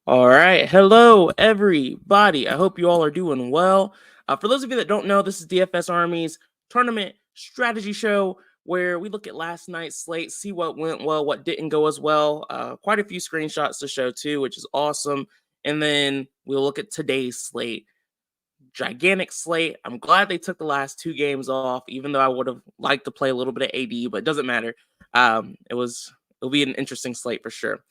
All right. Hello, everybody. I hope you all are doing well. For those of you that don't know, this is DFS Army's tournament strategy show where we look at last night's slate, see what went well, what didn't go as well. Quite a few screenshots to show too, which is awesome. And then we'll look at today's slate. Gigantic slate. I'm glad they took the last two games off, even though I would have liked to play a little bit of AD, but it doesn't matter. It'll be an interesting slate for sure.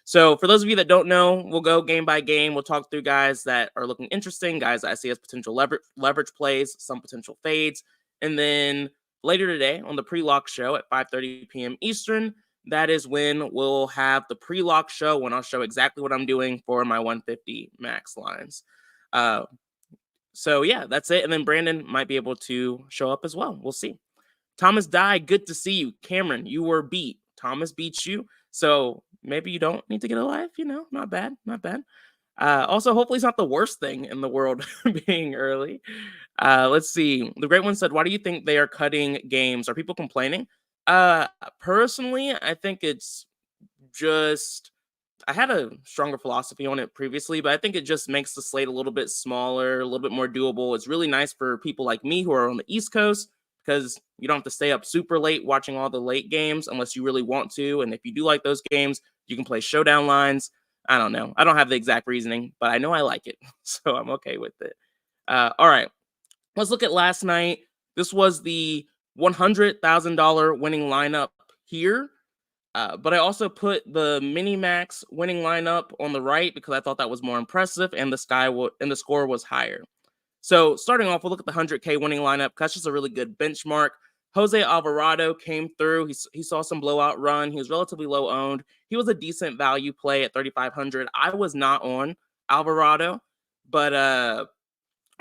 So for those of you that don't know, we'll go game by game. We'll talk through guys that are looking interesting, guys that I see as potential leverage plays, some potential fades, and then later today on the pre-lock show at 5:30 p.m. Eastern, that is when we'll have the pre-lock show when I'll show exactly what I'm doing for my 150 max lines. So yeah, that's it. And then Brandon might be able to show up as well. We'll see. Thomas Dye, good to see you. Cameron, you were beat. Thomas beats you. So maybe you don't need to get a life, not bad, not bad. Also, hopefully it's not the worst thing in the world being early. Let's see. The great one said, why do you think they are cutting games? Are people complaining? Personally, I think it's just I had a stronger philosophy on it previously, but I think it just makes the slate a little bit smaller, a little bit more doable. It's really nice for people like me who are on the East Coast because you don't have to stay up super late watching all the late games unless you really want to. And if you do like those games, you can play showdown lines. I don't know. I don't have the exact reasoning, but I know I like it. So I'm okay with it. All right. Let's look at last night. This was the $100,000 winning lineup here. But I also put the mini max winning lineup on the right because I thought that was more impressive, and the score was higher. So starting off, we'll look at the 100K winning lineup. That's just a really good benchmark. Jose Alvarado came through. He saw some blowout run. He was relatively low owned. He was a decent value play at 3,500. I was not on Alvarado, but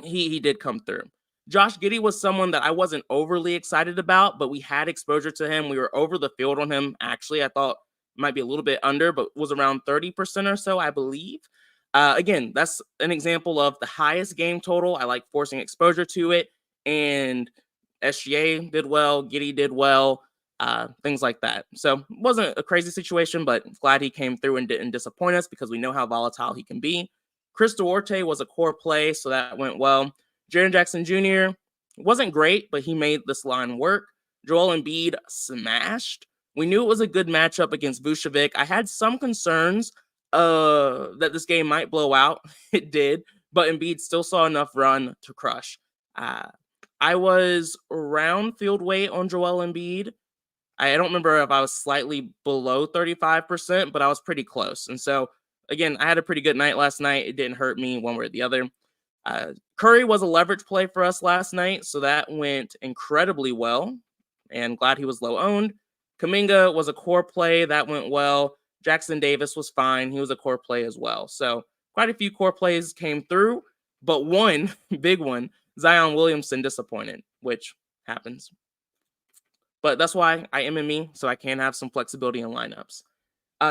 he did come through. Josh Giddey was someone that I wasn't overly excited about, but we had exposure to him. We were over the field on him. Actually, I thought might be a little bit under, but was around 30% or so, I believe. Again, that's an example of the highest game total. I like forcing exposure to it. And SGA did well. Giddey did well. Things like that. So it wasn't a crazy situation, but glad he came through and didn't disappoint us because we know how volatile he can be. Chris Duarte was a core play, so that went well. Jaren Jackson Jr. wasn't great, but he made this line work. Joel Embiid smashed. We knew it was a good matchup against Vucevic. I had some concerns that this game might blow out. It did, but Embiid still saw enough run to crush. I was around field weight on Joel Embiid. I don't remember if I was slightly below 35%, but I was pretty close. And so, again, I had a pretty good night last night. It didn't hurt me one way or the other. Curry was a leverage play for us last night, so that went incredibly well, and glad he was low owned. Kuminga was a core play. That went well. Jackson Davis was fine. He was a core play as well. So quite a few core plays came through, but one big one, Zion Williamson disappointed, which happens. But that's why I MME, so I can have some flexibility in lineups.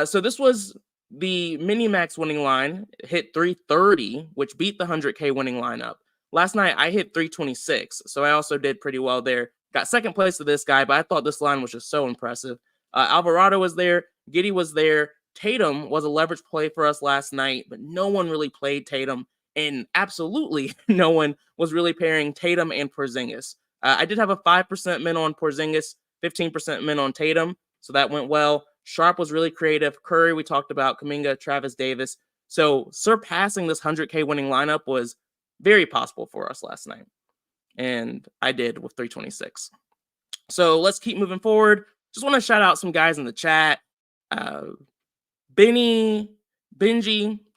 So this was the mini max winning line, hit 330, which beat the 100K winning lineup. Last night, I hit 326, so I also did pretty well there. Got second place to this guy, but I thought this line was just so impressive. Alvarado was there. Giddey was there. Tatum was a leverage play for us last night, but no one really played Tatum, and absolutely no one was really pairing Tatum and Porzingis. I did have a 5% min on Porzingis, 15% min on Tatum, so that went well. Sharp was really creative. Curry, we talked about. Kuminga, Travis Davis. So surpassing this 100K winning lineup was very possible for us last night. And I did with 326. So let's keep moving forward. Just want to shout out some guys in the chat. Benji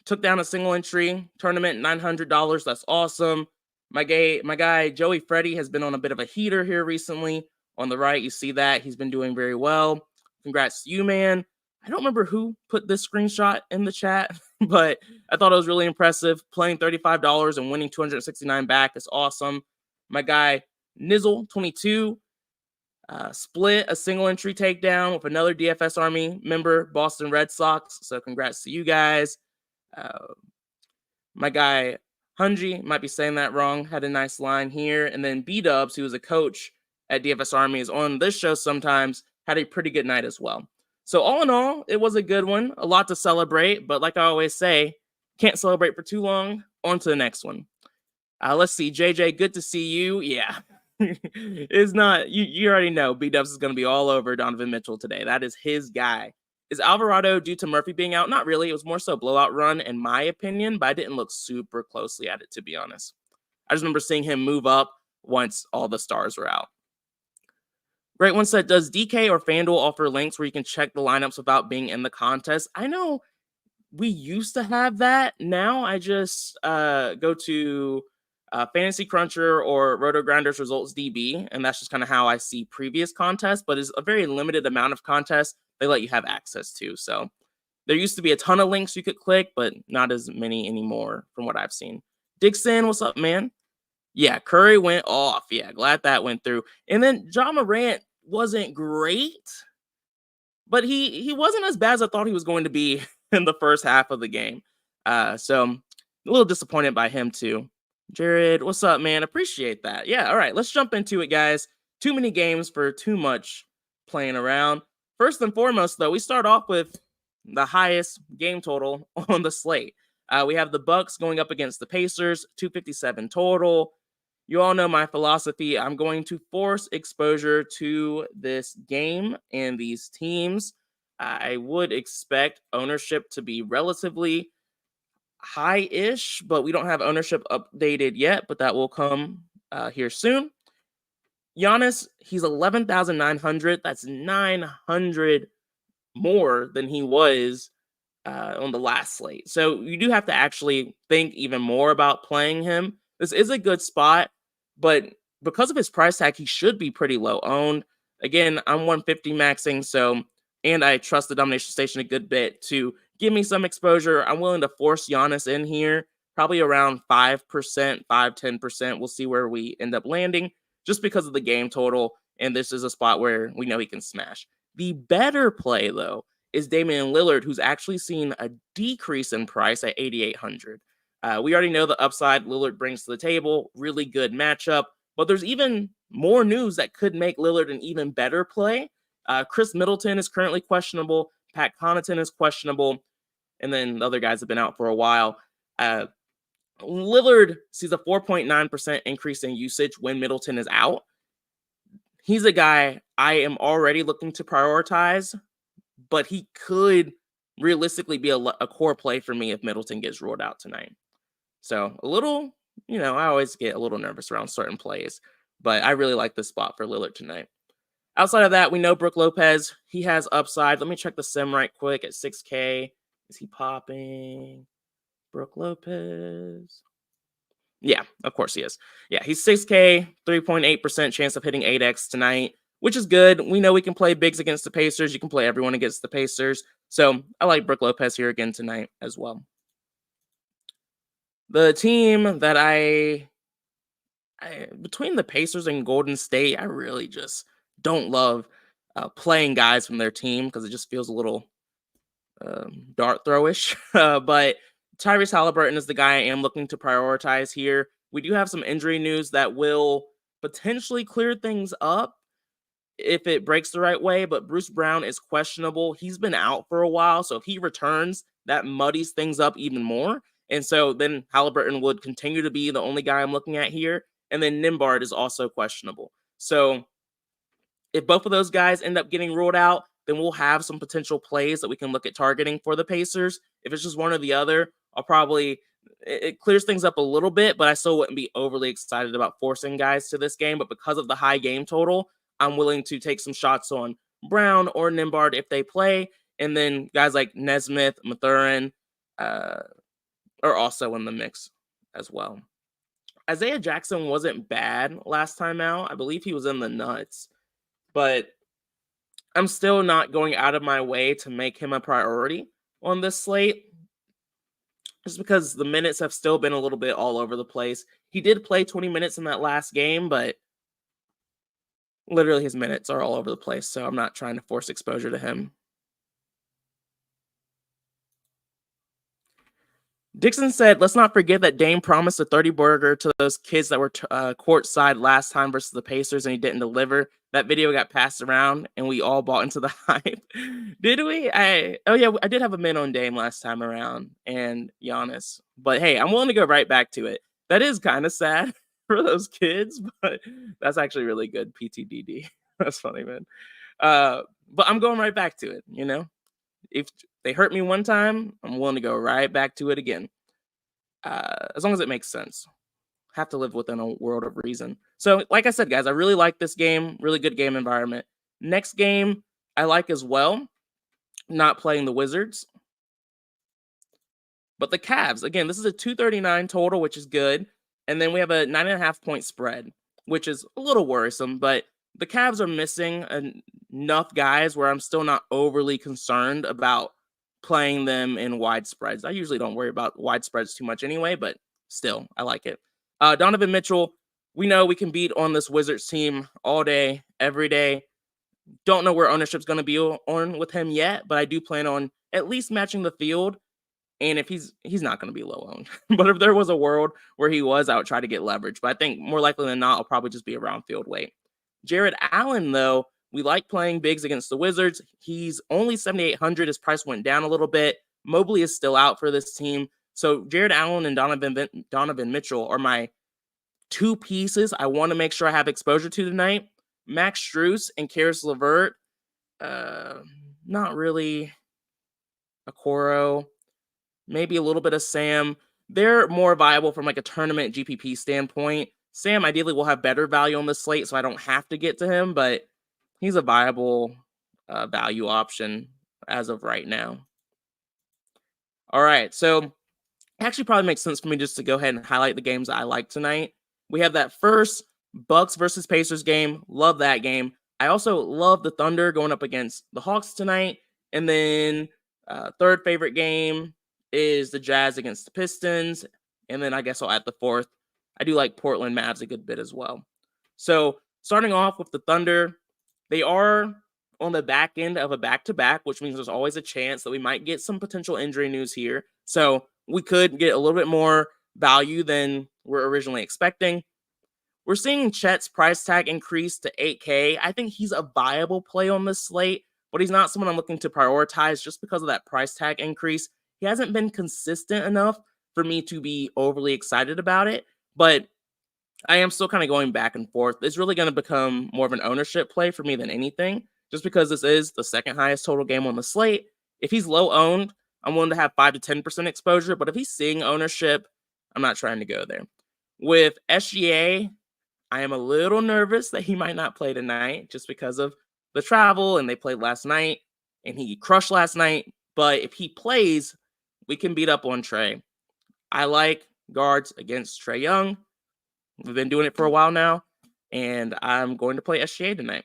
took down a single entry tournament, $900. That's awesome. My guy, Joey Freddy, has been on a bit of a heater here recently. On the right, you see that. He's been doing very well. Congrats to you, man. I don't remember who put this screenshot in the chat, but I thought it was really impressive. Playing $35 and winning $269 back is awesome. My guy, Nizzle22, split a single entry takedown with another DFS Army member, Boston Red Sox. So congrats to you guys. My guy, Hunji, might be saying that wrong, had a nice line here. And then B-Dubs, who was a coach at DFS Army, is on this show sometimes, had a pretty good night as well. So all in all, it was a good one, a lot to celebrate. But like I always say, Can't celebrate for too long. On to the next one. Let's see, JJ, good to see you. Yeah. It's not, you already know B-Dubs is going to be all over Donovan Mitchell today. That is his guy. Is Alvarado due to Murphy being out? Not really. It was more so a blowout run, in my opinion, but I didn't look super closely at it, to be honest. I just remember seeing him move up once all the stars were out. Great one said, does DK or FanDuel offer links where you can check the lineups without being in the contest? I know we used to have that. Now I just go to Fantasy Cruncher or Roto Grinders Results DB, and that's just kind of how I see previous contests, but it's a very limited amount of contests they let you have access to. So there used to be a ton of links you could click, but not as many anymore from what I've seen. Dixon, what's up, man? Yeah, Curry went off. Yeah, glad that went through. And then Ja Morant wasn't great, but he wasn't as bad as I thought he was going to be in the first half of the game. So a little disappointed by him too. Jared, what's up, man? Appreciate that. Yeah, all right, let's jump into it, guys. Too many games for too much playing around. First and foremost, though, we start off with the highest game total on the slate. We have the Bucks going up against the Pacers, 257 total. You all know my philosophy. I'm going to force exposure to this game and these teams. I would expect ownership to be relatively high-ish, but we don't have ownership updated yet, but that will come here soon. Giannis, he's 11,900. That's 900 more than he was on the last slate. So you do have to actually think even more about playing him. This is a good spot, but because of his price tag, he should be pretty low owned. Again, I'm 150 maxing, and I trust the domination station a good bit to give me some exposure. I'm willing to force Giannis in here, probably around 5%, 5-10%. We'll see where we end up landing just because of the game total, and this is a spot where we know he can smash. The better play, though, is Damian Lillard, who's actually seen a decrease in price at 8,800. We already know the upside Lillard brings to the table, really good matchup, but there's even more news that could make Lillard an even better play. Chris Middleton is currently questionable. Pat Connaughton is questionable. And then the other guys have been out for a while. Lillard sees a 4.9% increase in usage when Middleton is out. He's a guy I am already looking to prioritize, but he could realistically be a core play for me if Middleton gets ruled out tonight. So a little, I always get a little nervous around certain plays, but I really like this spot for Lillard tonight. Outside of that, we know Brook Lopez, he has upside. Let me check the sim right quick at 6K. Is he popping? Brook Lopez. Yeah, of course he is. Yeah, he's 6K, 3.8% chance of hitting 8X tonight, which is good. We know we can play bigs against the Pacers. You can play everyone against the Pacers. So I like Brook Lopez here again tonight as well. The team that I between the Pacers and Golden State, I really just don't love playing guys from their team because it just feels a little dart throwish. But Tyrese Halliburton is the guy I am looking to prioritize here. We do have some injury news that will potentially clear things up if it breaks the right way, but Bruce Brown is questionable. He's been out for a while, so if he returns, that muddies things up even more. And so then Halliburton would continue to be the only guy I'm looking at here. And then Nimbard is also questionable. So if both of those guys end up getting ruled out, then we'll have some potential plays that we can look at targeting for the Pacers. If it's just one or the other, it clears things up a little bit, but I still wouldn't be overly excited about forcing guys to this game. But because of the high game total, I'm willing to take some shots on Brown or Nimbard if they play. And then guys like Nesmith, Mathurin are also in the mix as well. Isaiah Jackson wasn't bad last time out. I believe he was in the nuts. But I'm still not going out of my way to make him a priority on this slate. Just because the minutes have still been a little bit all over the place. He did play 20 minutes in that last game, but literally his minutes are all over the place. So I'm not trying to force exposure to him. Dixon said, let's not forget that Dame promised a 30 burger to those kids that were courtside last time versus the Pacers, and he didn't deliver. that video got passed around and we all bought into the hype. Did we? I did have a min on Dame last time around and Giannis. But hey, I'm willing to go right back to it. That is kind of sad for those kids, but that's actually really good PTDD. That's funny, man. But I'm going right back to it, you know? If they hurt me one time, I'm willing to go right back to it again. As long as it makes sense. Have to live within a world of reason. So, like I said, guys, I really like this game. Really good game environment. Next game, I like as well. Not playing the Wizards. But the Cavs, again, this is a 239 total, which is good. And then we have a 9.5 point spread, which is a little worrisome. But the Cavs are missing enough guys where I'm still not overly concerned about playing them in wide spreads. I usually don't worry about wide spreads too much anyway, but still, I like it. Donovan Mitchell, we know we can beat on this Wizards team all day, every day. Don't know where ownership's going to be on with him yet, but I do plan on at least matching the field. And if he's not going to be low owned, but if there was a world where he was, I would try to get leverage. But I think more likely than not, I'll probably just be around field weight. Jared Allen, though, we like playing bigs against the Wizards. He's only 7,800. His price went down a little bit. Mobley is still out for this team. So Jared Allen and Donovan Mitchell are my two pieces I want to make sure I have exposure to tonight. Max Strus and Karis LeVert, not really. Okoro, maybe a little bit of Sam. They're more viable from like a tournament GPP standpoint. Sam ideally will have better value on the slate, so I don't have to get to him, but he's a viable value option as of right now. All right, so it actually probably makes sense for me just to go ahead and highlight the games I like tonight. We have that first Bucks versus Pacers game. Love that game. I also love the Thunder going up against the Hawks tonight. And then third favorite game is the Jazz against the Pistons. And then I guess I'll add the fourth. I do like Portland Mavs a good bit as well. So starting off with the Thunder, they are on the back end of a back-to-back, which means there's always a chance that we might get some potential injury news here. So we could get a little bit more value than we're originally expecting. We're seeing Chet's price tag increase to 8K. I think he's a viable play on this slate, but he's not someone I'm looking to prioritize just because of that price tag increase. He hasn't been consistent enough for me to be overly excited about it, but I am still kind of going back and forth. It's really going to become more of an ownership play for me than anything, just because this is the second highest total game on the slate. If he's low owned, I'm willing to have 5 to 10% exposure, but if he's seeing ownership, I'm not trying to go there. With SGA, I am a little nervous that he might not play tonight just because of the travel, and they played last night, and he crushed last night. But if he plays, we can beat up on Trae. I like guards against Trae Young. We've been doing it for a while now, and I'm going to play SGA tonight.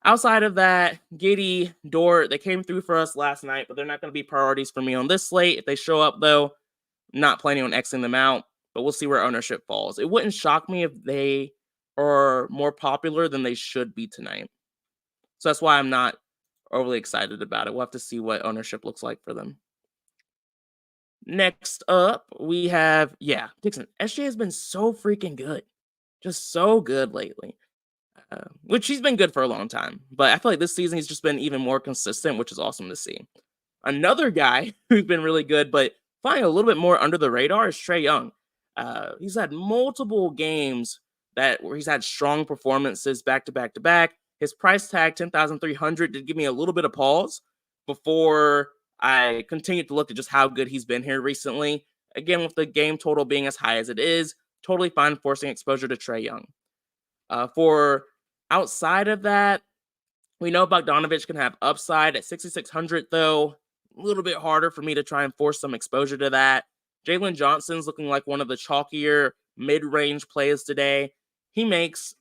Outside of that, Giddey, Dort, they came through for us last night, but they're not going to be priorities for me on this slate. If they show up, though, I'm not planning on Xing them out, but we'll see where ownership falls. It wouldn't shock me if they are more popular than they should be tonight. So that's why I'm not overly excited about it. We'll have to see what ownership looks like for them. Next up, we have, Dixon. SGA has been so freaking good. Just so good lately. Which he's been good for a long time. But I feel like this season he's just been even more consistent, which is awesome to see. Another guy who's been really good, but flying a little bit more under the radar is Trae Young. He's had multiple games where he's had strong performances back to back to back. His price tag, 10,300, did give me a little bit of pause before I continued to look at just how good he's been here recently. Again, with the game total being as high as it is, totally fine forcing exposure to Trae Young. For outside of that, we know Bogdanovich can have upside at 6,600, though. A little bit harder for me to try and force some exposure to that. Jalen Johnson's looking like one of the chalkier mid-range plays today. He makes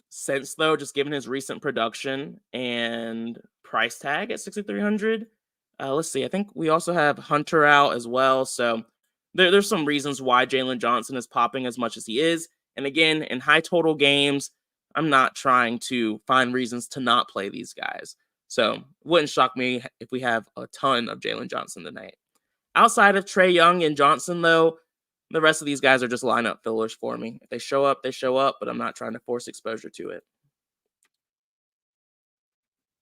sense, though, just given his recent production and price tag at 6,300. Let's see. I think we also have Hunter out as well. So there's some reasons why Jalen Johnson is popping as much as he is. And again, in high total games, I'm not trying to find reasons to not play these guys. So it wouldn't shock me if we have a ton of Jalen Johnson tonight. Outside of Trae Young and Johnson, though, the rest of these guys are just lineup fillers for me. If they show up, they show up, but I'm not trying to force exposure to it.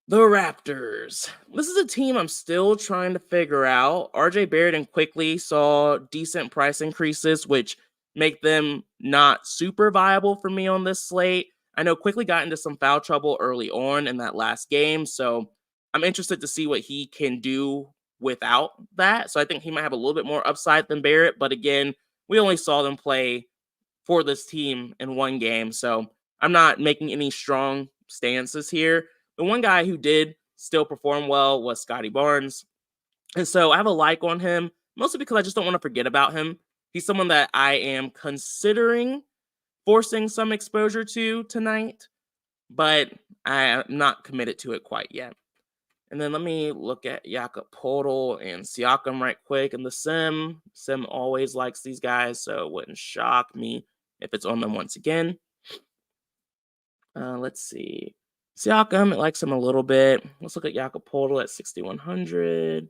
The Raptors. This is a team I'm still trying to figure out. RJ Barrett and Quickly saw decent price increases, which make them not super viable for me on this slate. I know Quickly got into some foul trouble early on in that last game, so I'm interested to see what he can do without that. So I think he might have a little bit more upside than Barrett, but again, we only saw them play for this team in one game. So I'm not making any strong stances here. The one guy who did still perform well was Scotty Barnes. And so I have a like on him, mostly because I just don't want to forget about him. He's someone that I am considering forcing some exposure to tonight, but I'm not committed to it quite yet. And then let me look at Jakob Poeltl and Siakam right quick. And the Sim always likes these guys, so it wouldn't shock me if it's on them once again. Let's see. Siakam, it likes him a little bit. Let's look at Jakob Poeltl at 6,100.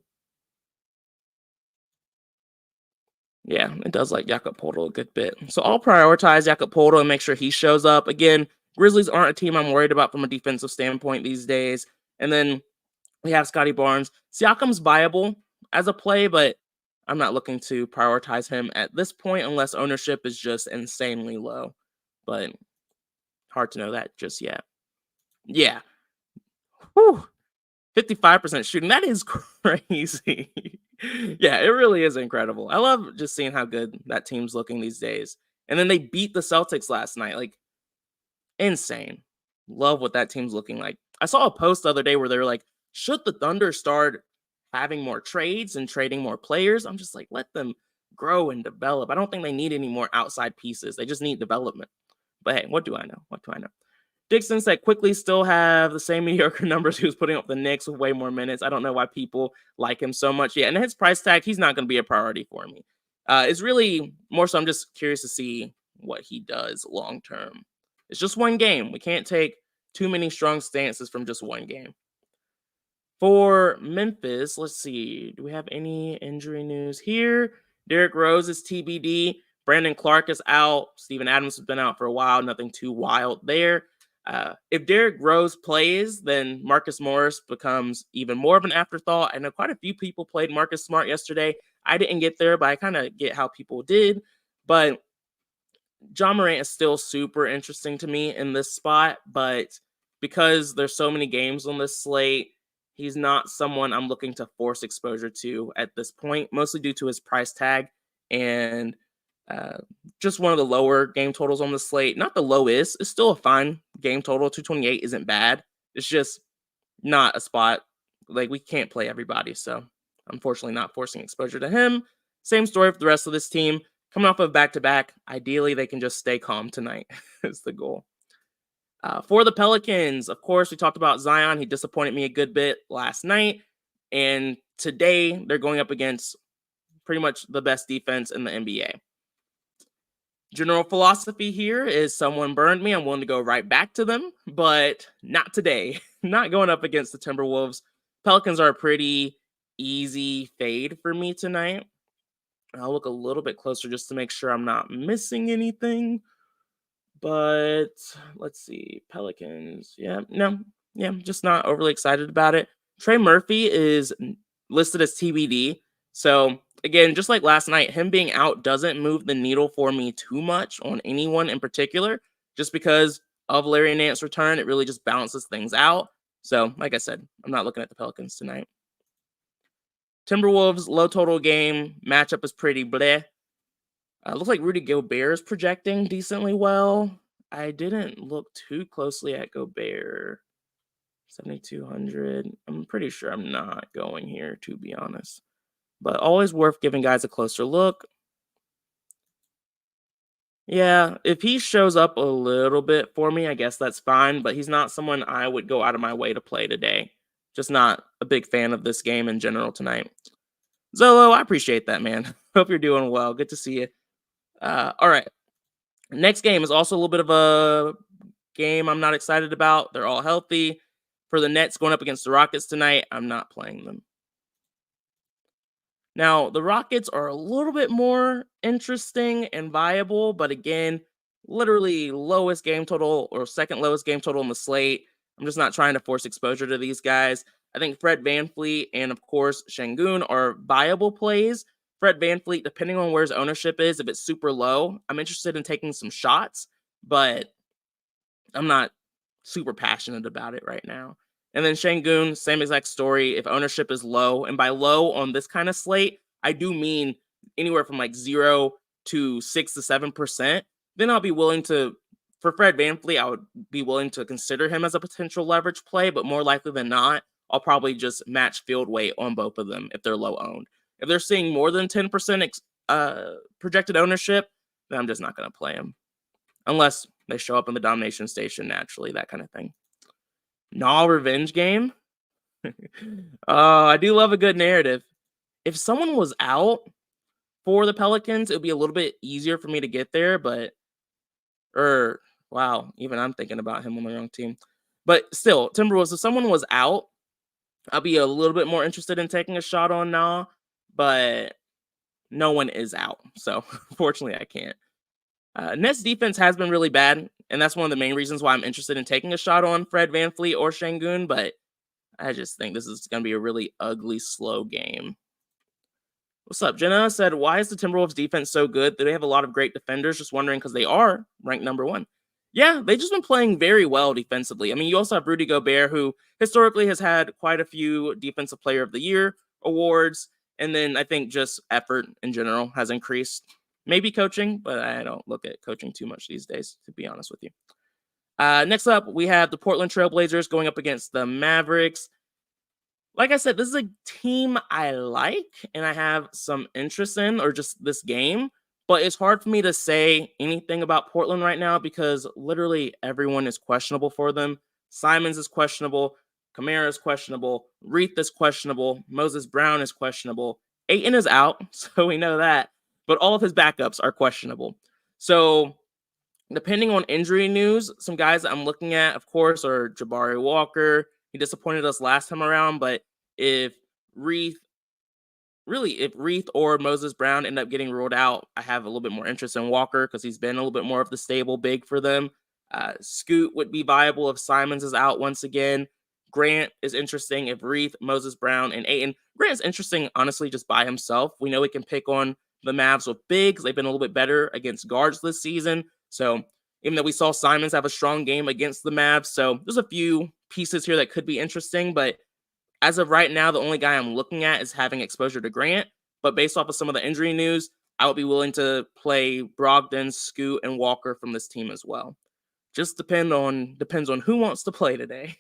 Yeah, it does like Jakob Poeltl a good bit. So I'll prioritize Jakob Poeltl and make sure he shows up. Again, Grizzlies aren't a team I'm worried about from a defensive standpoint these days. And then we have Scotty Barnes. Siakam's viable as a play, but I'm not looking to prioritize him at this point unless ownership is just insanely low. But hard to know that just yet. Yeah. Whew. 55% shooting. That is crazy. Yeah, it really is incredible. I love just seeing how good that team's looking these days. And then they beat the Celtics last night. Like, insane. Love what that team's looking like. I saw a post the other day where they were like, should the Thunder start having more trades and trading more players? I'm just like, let them grow and develop. I don't think they need any more outside pieces. They just need development. But hey, what do I know? What do I know? Dixon said Quickly still have the same mediocre numbers he was putting up the Knicks with way more minutes. I don't know why people like him so much. Yeah, and his price tag, he's not going to be a priority for me. It's really more so I'm just curious to see what he does long term. It's just one game. We can't take too many strong stances from just one game. For Memphis, let's see. Do we have any injury news here? Derrick Rose is TBD. Brandon Clark is out. Steven Adams has been out for a while. Nothing too wild there. If Derrick Rose plays, then Marcus Morris becomes even more of an afterthought. I know quite a few people played Marcus Smart yesterday. I didn't get there, but I kind of get how people did. But John Morant is still super interesting to me in this spot, but because there's so many games on this slate, he's not someone I'm looking to force exposure to at this point, mostly due to his price tag and just one of the lower game totals on the slate. Not the lowest, it's still a fine game total. 228 isn't bad. It's just not a spot. Like, we can't play everybody, so unfortunately not forcing exposure to him. Same story for the rest of this team. Coming off of back-to-back, ideally they can just stay calm tonight is the goal. For the Pelicans, of course, we talked about Zion. He disappointed me a good bit last night. And today they're going up against pretty much the best defense in the NBA. General philosophy here is someone burned me. I'm willing to go right back to them, but not today. Not going up against the Timberwolves. Pelicans are a pretty easy fade for me tonight. I'll look a little bit closer just to make sure I'm not missing anything. But let's see. Pelicans. Yeah, just not overly excited about it. Trey Murphy is listed as TBD. So again, just like last night, him being out doesn't move the needle for me too much on anyone in particular, just because of Larry Nance's return. It really just balances things out. So like I said, I'm not looking at the Pelicans tonight. Timberwolves, low total game. Matchup is pretty bleh. Looks like Rudy Gobert is projecting decently well. I didn't look too closely at Gobert. 7,200. I'm pretty sure I'm not going here, to be honest. But always worth giving guys a closer look. Yeah, if he shows up a little bit for me, I guess that's fine. But he's not someone I would go out of my way to play today. Just not a big fan of this game in general tonight. Zolo, I appreciate that, man. Hope you're doing well. Good to see you. All right. Next game is also a little bit of a game I'm not excited about. They're all healthy. For the Nets going up against the Rockets tonight, I'm not playing them. Now, the Rockets are a little bit more interesting and viable, but again, literally lowest game total or second lowest game total on the slate. I'm just not trying to force exposure to these guys. I think Fred VanVleet and, of course, Şengün are viable plays. Fred VanVleet, depending on where his ownership is, if it's super low, I'm interested in taking some shots, but I'm not super passionate about it right now. And then Şengün, same exact story. If ownership is low, and by low on this kind of slate, I do mean anywhere from like 0 to 6 to 7%, then I'll be willing to, for Fred VanVleet, I would be willing to consider him as a potential leverage play, but more likely than not, I'll probably just match field weight on both of them if they're low owned. If they're seeing more than 10% projected ownership, then I'm just not going to play him. Unless they show up in the domination station naturally, that kind of thing. Revenge game. Oh, I do love a good narrative. If someone was out for the Pelicans, it would be a little bit easier for me to get there, but wow, even I'm thinking about him on the wrong team. But still, Timberwolves, if someone was out, I'll be a little bit more interested in taking a shot on Na, but no one is out. So fortunately, I can't. Nets defense has been really bad, and that's one of the main reasons why I'm interested in taking a shot on Fred VanVleet or Şengün, but I just think this is going to be a really ugly, slow game. What's up? Jenna said, why is the Timberwolves defense so good? Do they have a lot of great defenders? Just wondering, because they are ranked number 1. Yeah, they've just been playing very well defensively. I mean, you also have Rudy Gobert, who historically has had quite a few Defensive Player of the Year awards, and then I think just effort in general has increased. Maybe coaching, but I don't look at coaching too much these days, to be honest with you. Next up, we have the Portland Trailblazers going up against the Mavericks. Like I said, this is a team I like and I have some interest in, or just this game, but it's hard for me to say anything about Portland right now because literally everyone is questionable for them. Simons is questionable. Kamara is questionable. Reith is questionable. Moses Brown is questionable. Ayton is out, so we know that. But all of his backups are questionable. So depending on injury news, some guys that I'm looking at, of course, are Jabari Walker. He disappointed us last time around, but if Reith or Moses Brown end up getting ruled out, I have a little bit more interest in Walker because he's been a little bit more of the stable big for them. Scoot would be viable if Simons is out once again. Grant is interesting if Reith, Moses Brown, and Ayton. Grant is interesting, honestly, just by himself. We know he can pick on the Mavs with bigs. They've been a little bit better against guards this season. So even though we saw Simons have a strong game against the Mavs, so there's a few pieces here that could be interesting. But as of right now, the only guy I'm looking at is having exposure to Grant. But based off of some of the injury news, I would be willing to play Brogdon, Scoot, and Walker from this team as well. Just depends on who wants to play today.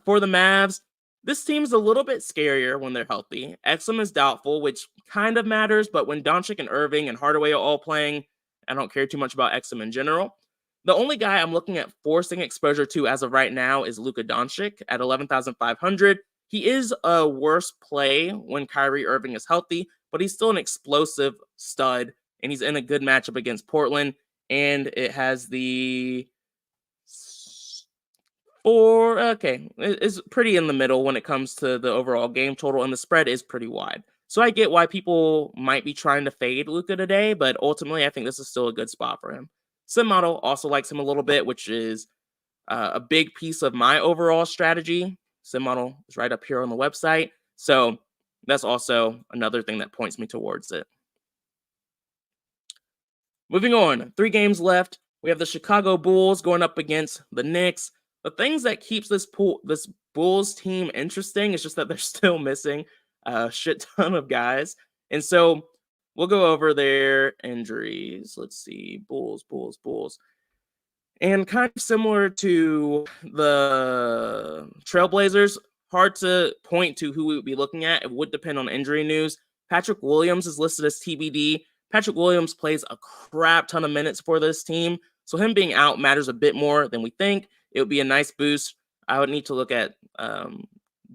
For the Mavs, this team is a little bit scarier when they're healthy. Exum is doubtful, which kind of matters, but when Doncic and Irving and Hardaway are all playing, I don't care too much about Exum in general. The only guy I'm looking at forcing exposure to as of right now is Luka Doncic at 11,500. He is a worse play when Kyrie Irving is healthy, but he's still an explosive stud, and he's in a good matchup against Portland, and it has the it's pretty in the middle when it comes to the overall game total, and the spread is pretty wide. So I get why people might be trying to fade Luka today, but ultimately I think this is still a good spot for him. Sim Model also likes him a little bit, which is a big piece of my overall strategy. Sim Model is right up here on the website. So that's also another thing that points me towards it. Moving on, 3 games left. We have the Chicago Bulls going up against the Knicks. The things that keeps this Bulls team interesting is just that they're still missing a shit ton of guys. And so we'll go over their injuries. Let's see. Bulls. And kind of similar to the Trailblazers, hard to point to who we would be looking at. It would depend on injury news. Patrick Williams is listed as TBD. Patrick Williams plays a crap ton of minutes for this team, so him being out matters a bit more than we think. It would be a nice boost. I would need to look at, dig a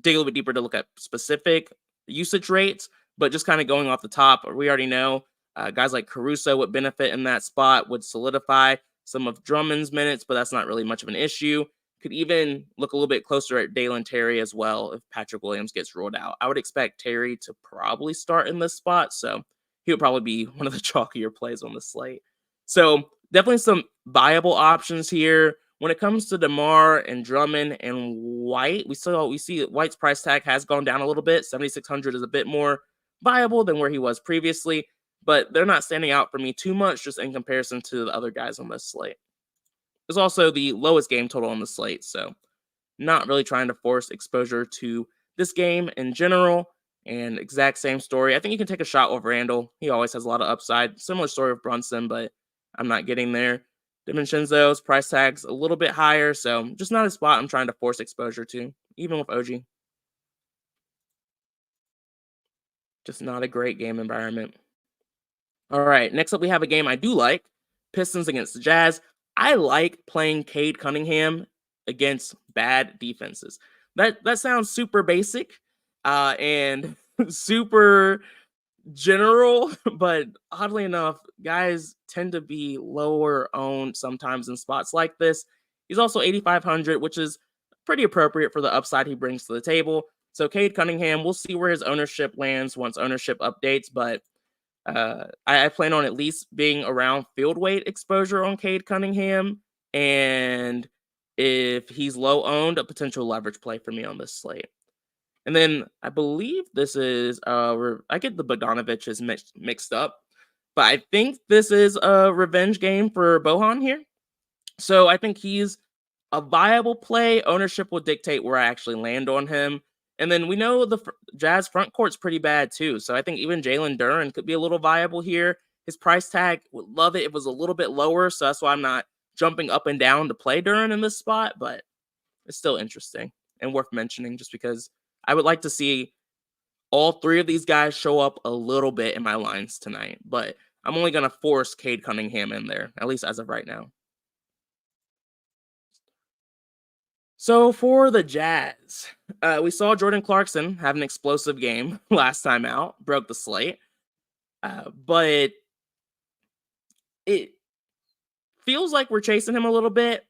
little bit deeper to look at specific usage rates, but just kind of going off the top, we already know guys like Caruso would benefit in that spot, would solidify some of Drummond's minutes, but that's not really much of an issue. Could even look a little bit closer at Dalen Terry as well if Patrick Williams gets ruled out. I would expect Terry to probably start in this spot, so he would probably be one of the chalkier plays on the slate. So definitely some viable options here. When it comes to DeMar and Drummond and White, we see White's price tag has gone down a little bit. 7,600 is a bit more viable than where he was previously, but they're not standing out for me too much just in comparison to the other guys on this slate. There's also the lowest game total on the slate, so not really trying to force exposure to this game in general. And exact same story. I think you can take a shot with Randall. He always has a lot of upside. Similar story with Brunson, but I'm not getting there. DiVincenzo's price tag's a little bit higher, so just not a spot I'm trying to force exposure to, even with OG. Just not a great game environment. All right, next up we have a game I do like, Pistons against the Jazz. I like playing Cade Cunningham against bad defenses. That sounds super basic and super general, but oddly enough, guys tend to be lower owned sometimes in spots like this. He's also 8,500, which is pretty appropriate for the upside he brings to the table. So Cade Cunningham, we'll see where his ownership lands once ownership updates, but I plan on at least being around field weight exposure on Cade Cunningham, and if he's low owned, a potential leverage play for me on this slate. And then I believe this is I get the Bogdanoviches mixed up, but I think this is a revenge game for Bohan here. So I think he's a viable play. Ownership will dictate where I actually land on him. And then we know the Jazz front court's pretty bad too. So I think even Jalen Duren could be a little viable here. His price tag, would love it. It was a little bit lower. So that's why I'm not jumping up and down to play Duren in this spot, but it's still interesting and worth mentioning just because I would like to see all three of these guys show up a little bit in my lines tonight, but I'm only going to force Cade Cunningham in there, at least as of right now. So for the Jazz, we saw Jordan Clarkson have an explosive game last time out, broke the slate, but it feels like we're chasing him a little bit.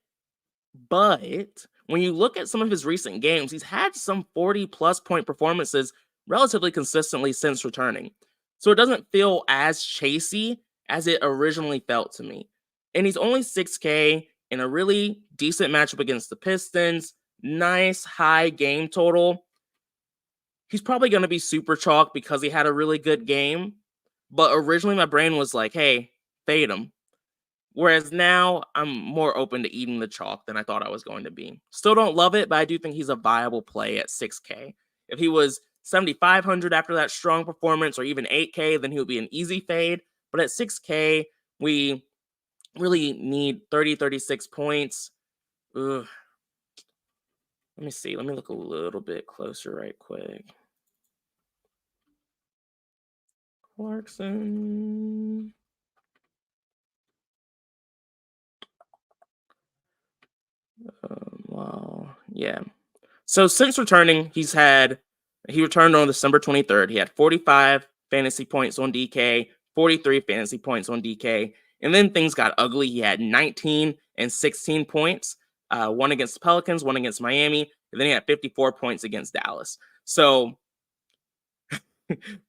But when you look at some of his recent games, he's had some 40-plus point performances relatively consistently since returning. So it doesn't feel as chasey as it originally felt to me. And he's only 6K in a really decent matchup against the Pistons. Nice high game total. He's probably going to be super chalk because he had a really good game. But originally my brain was like, hey, fade him. Whereas now I'm more open to eating the chalk than I thought I was going to be. Still don't love it, but I do think he's a viable play at 6K. If he was 7,500 after that strong performance or even 8K, then he would be an easy fade. But at 6K, we really need 30, 36 points. Ugh. Let me see. Let me look a little bit closer right quick. Clarkson. Wow. Yeah. So since returning, he returned on December 23rd. He had 45 fantasy points on DK, 43 fantasy points on DK. And then things got ugly. He had 19 and 16 points, one against the Pelicans, one against Miami. And then he had 54 points against Dallas. So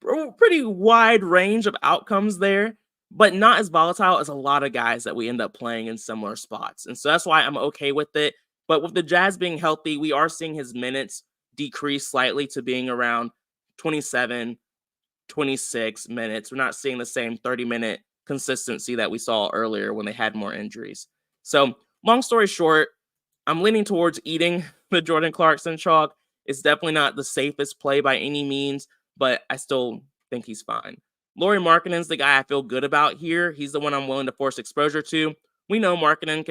pretty wide range of outcomes there, but not as volatile as a lot of guys that we end up playing in similar spots. And so that's why I'm okay with it. But with the Jazz being healthy, we are seeing his minutes decrease slightly to being around 27, 26 minutes. We're not seeing the same 30-minute consistency that we saw earlier when they had more injuries. So long story short, I'm leaning towards eating the Jordan Clarkson chalk. It's definitely not the safest play by any means, but I still think he's fine. Lauri Markkanen's the guy I feel good about here. He's the one I'm willing to force exposure to. We know Markkanen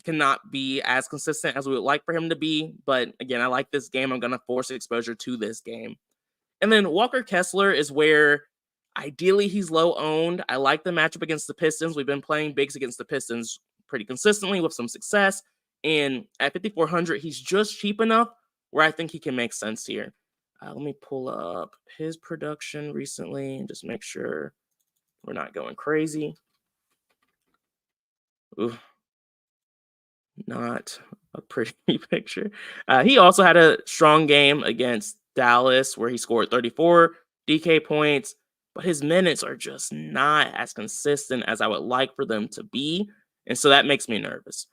cannot be as consistent as we would like for him to be, but again, I like this game. I'm going to force exposure to this game. And then Walker Kessler is where ideally he's low owned. I like the matchup against the Pistons. We've been playing bigs against the Pistons pretty consistently with some success. And at 5,400, he's just cheap enough where I think he can make sense here. Let me pull up his production recently and just make sure we're not going crazy. Ooh, not a pretty picture. He also had a strong game against Dallas where he scored 34 DK points, but his minutes are just not as consistent as I would like for them to be. And so that makes me nervous.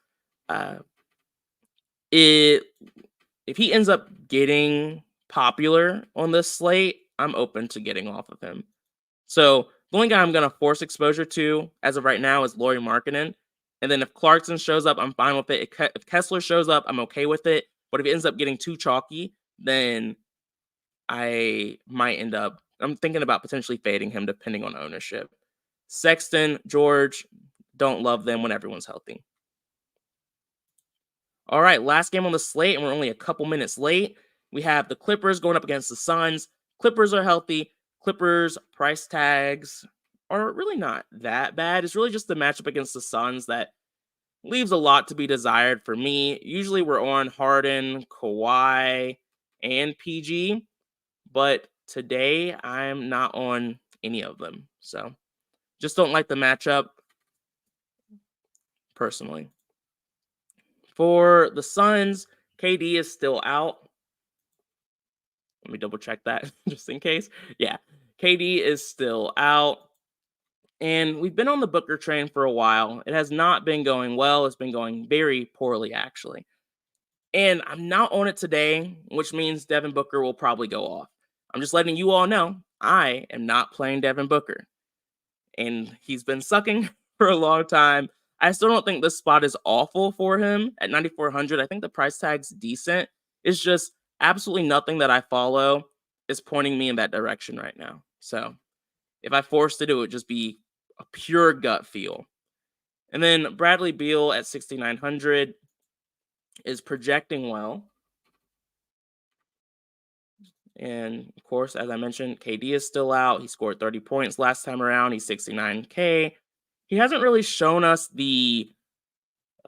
Uh, if he ends up getting popular on this slate, I'm open to getting off of him. So the only guy I'm going to force exposure to as of right now is Lauri Markkanen. And then if Clarkson shows up, I'm fine with it. If Kessler shows up, I'm okay with it. But if it ends up getting too chalky, then I might end up, I'm thinking about potentially fading him depending on ownership. Sexton, George, don't love them when everyone's healthy. All right, last game on the slate, and we're only a couple minutes late. We have the Clippers going up against the Suns. Clippers are healthy. Clippers price tags are really not that bad. It's really just the matchup against the Suns that leaves a lot to be desired for me. Usually we're on Harden, Kawhi, and PG, but today I'm not on any of them. So just don't like the matchup personally. For the Suns, KD is still out. Let me double check that just in case. Yeah, KD is still out. And we've been on the Booker train for a while. It has not been going well. It's been going very poorly, actually. And I'm not on it today, which means Devin Booker will probably go off. I'm just letting you all know I am not playing Devin Booker. And he's been sucking for a long time. I still don't think this spot is awful for him at 9,400. I think the price tag's decent. It's just absolutely nothing that I follow is pointing me in that direction right now. So if I forced it, it would just be a pure gut feel. And then Bradley Beal at 6,900 is projecting well. And of course, as I mentioned, KD is still out. He scored 30 points last time around. He's 69K. He hasn't really shown us the,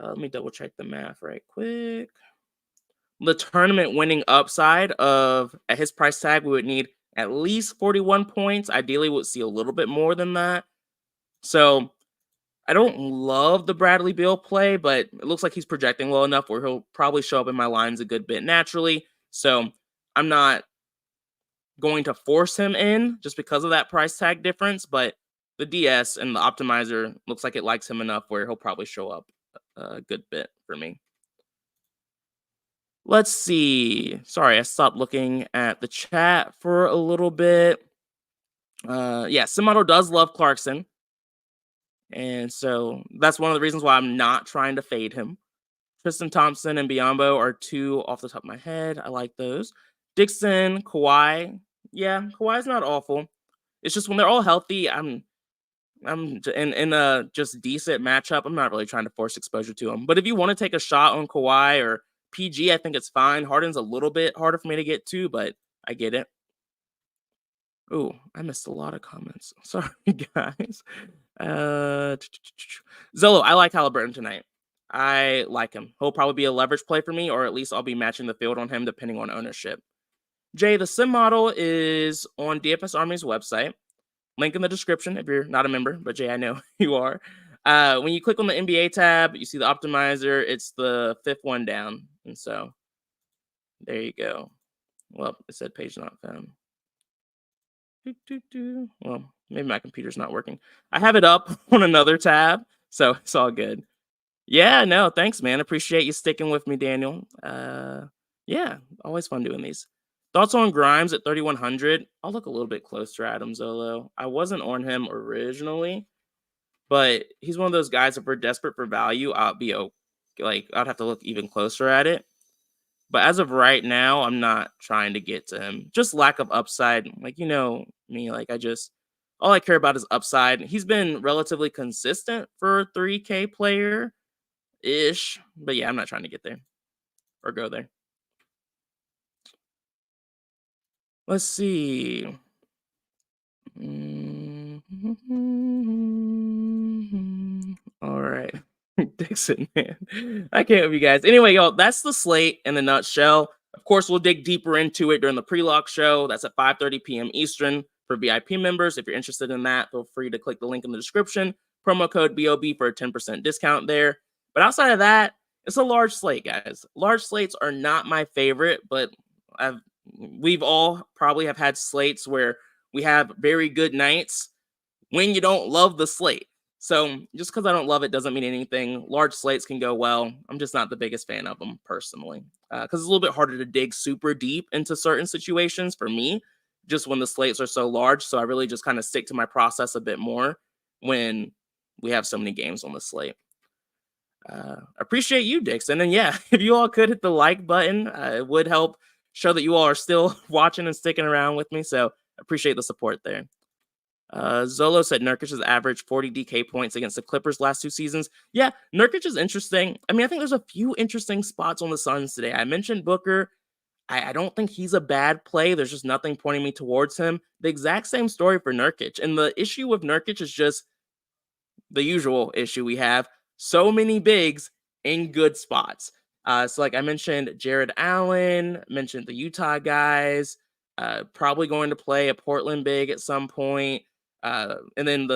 let me double check the math right quick. The tournament winning upside of, at his price tag, we would need at least 41 points. Ideally, we'll see a little bit more than that. So I don't love the Bradley Beal play, but it looks like he's projecting low enough where he'll probably show up in my lines a good bit naturally. So I'm not going to force him in just because of that price tag difference, but the DS and the optimizer looks like it likes him enough where he'll probably show up a good bit for me. Let's see. Sorry, I stopped looking at the chat for a little bit. Yeah, Simato does love Clarkson. And so that's one of the reasons why I'm not trying to fade him. Tristan Thompson and Biyombo are two off the top of my head. I like those. Dixon, Kawhi. Yeah, Kawhi's not awful. It's just when they're all healthy, I'm in a just decent matchup. I'm not really trying to force exposure to them. But if you want to take a shot on Kawhi or PG, I think it's fine. Harden's a little bit harder for me to get to, but I get it. Oh, I missed a lot of comments. Sorry, guys. Zolo, I like Halliburton tonight. I like him. He'll probably be a leverage play for me, or at least I'll be matching the field on him depending on ownership. Jay, the sim model is on DFS Army's website. Link in the description if you're not a member, but Jay, I know you are. When you click on the NBA tab, you see the optimizer. It's the fifth one down. And so there you go. Well, it said page not found. Well, maybe my computer's not working. I have it up on another tab, so it's all good. Yeah, no, thanks, man. Appreciate you sticking with me, Daniel. Yeah, always fun doing these. Thoughts on Grimes at 3,100? I'll look a little bit closer at him, Zolo. I wasn't on him originally, but he's one of those guys, if we're desperate for value, I'd have to look even closer at it. But as of right now, I'm not trying to get to him. Just lack of upside. Like, you know me, like all I care about is upside. He's been relatively consistent for a 3K player-ish. But yeah, I'm not trying to get there or go there. Let's see. All right. Dixon, man. I can't with you guys. Anyway, y'all, that's the slate in a nutshell. Of course, we'll dig deeper into it during the pre-lock show. That's at 5:30 p.m. Eastern for VIP members. If you're interested in that, feel free to click the link in the description. Promo code BOB for a 10% discount there. But outside of that, it's a large slate, guys. Large slates are not my favorite, but we've all probably have had slates where we have very good nights when you don't love the slate. So just because I don't love it doesn't mean anything. Large slates can go well. I'm just not the biggest fan of them personally, because it's a little bit harder to dig super deep into certain situations for me, just when the slates are so large. So I really just kind of stick to my process a bit more when we have so many games on the slate. Appreciate you, Dixon. And yeah, if you all could hit the like button, it would help show that you all are still watching and sticking around with me. So appreciate the support there. Zolo said Nurkic has averaged 40 DK points against the Clippers last 2 seasons. Yeah, Nurkic is interesting. I mean, I think there's a few interesting spots on the Suns today. I mentioned Booker. I don't think he's a bad play. There's just nothing pointing me towards him. The exact same story for Nurkic. And the issue with Nurkic is just the usual issue we have. So many bigs in good spots. So like I mentioned, Jared Allen, mentioned the Utah guys, probably going to play a Portland big at some point. And then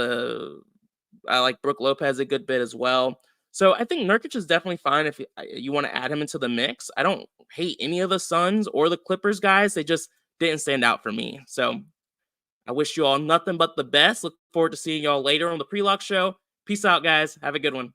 I like Brook Lopez a good bit as well. So I think Nurkic is definitely fine if you want to add him into the mix. I don't hate any of the Suns or the Clippers guys. They just didn't stand out for me. So I wish you all nothing but the best. Look forward to seeing y'all later on the pre-lock show. Peace out, guys. Have a good one.